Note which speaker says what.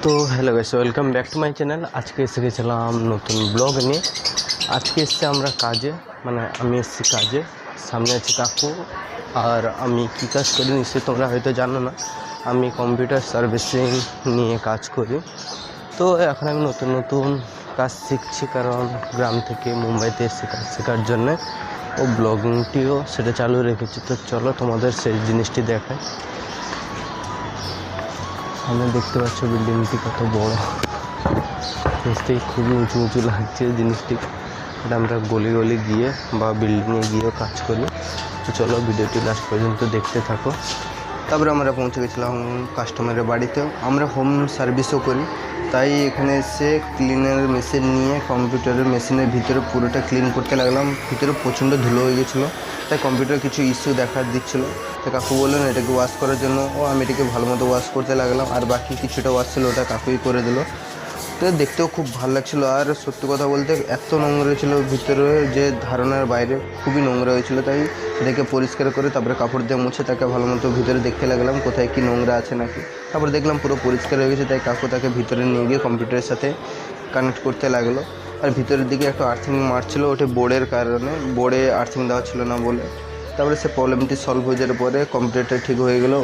Speaker 1: তো hello guys, welcome back to my channel. আজকে এসে গেছিলাম নতুন ব্লগ নিয়ে। আজকে এসছি আমরা কাজে, মানে আমি এসছি কাজে, সামনে আছে কাকু। আর আমি কী কাজ করি নিশ্চয়ই তোমরা হয়তো জানো না। আমি কম্পিউটার সার্ভিসিং নিয়ে কাজ করি। তো এখন আমি নতুন নতুন কাজ শিখছি, কারণ গ্রাম থেকে মুম্বাইতে এসে কাজ শেখার জন্যে ও ব্লগিংটিও সেটা চালু রেখেছি। তো চলো তোমাদের সেই জিনিসটি দেখাই। সামনে দেখতে পাচ্ছ বিল্ডিংটি কত বড়, নিশ্চয়ই খুবই উঁচু উঁচু লাগছে জিনিসটি। এটা আমরা গলি গলি গিয়ে বা বিল্ডিংয়ে গিয়েও কাজ করি। তো চলো ভিডিওটি লাস্ট পর্যন্ত দেখতে থাকো। তারপরে আমরা পৌঁছে গেছিলাম কাস্টমারের বাড়িতেও। আমরা হোম সার্ভিসও করি, তাই এখানে এসে ক্লিনার মেশিন নিয়ে কম্পিউটারের মেশিনের ভিতরে পুরোটা ক্লিন করতে লাগলাম। ভিতরে প্রচণ্ড ধুলো হয়ে গেছিলো, তাই কম্পিউটার কিছু ইস্যু দেখা দিচ্ছিলো। তো কাকু বললেন এটাকে ওয়াশ করার জন্য, আমি এটাকে ভালো মতো ওয়াশ করতে লাগলাম। আর বাকি কিছুটা ওয়াশ ছিল ওটা কাকুই করে দিল। তো দেখতেও খুব ভালো লাগছিলো। আর সত্যি কথা বলতে এত নোংরা ছিল ভিতরে যে ধারণার বাইরে, খুবই নোংরা হয়েছিল। তাই সেটাকে পরিষ্কার করে তারপরে কাপড় দিয়ে মুছে তাকে ভালো মতো ভিতরে দেখতে লাগলাম কোথায় কি নোংরা আছে নাকি। তারপর দেখলাম পুরো পরিষ্কার হয়ে গেছে, তাই কাকু তাকে ভিতরে নিয়ে গিয়ে কম্পিউটারের সাথে কানেক্ট করতে লাগলো। আর ভিতরের দিকে একটা আর্থিং মারছিল, ওটা বোর্ডের কারণে, বোর্ডে আর্থিং দেওয়া ছিল না বলে। তারপরে সে প্রবলেমটি সলভ হয়ে যাওয়ার পরে কম্পিউটারটা ঠিক হয়ে গেলো।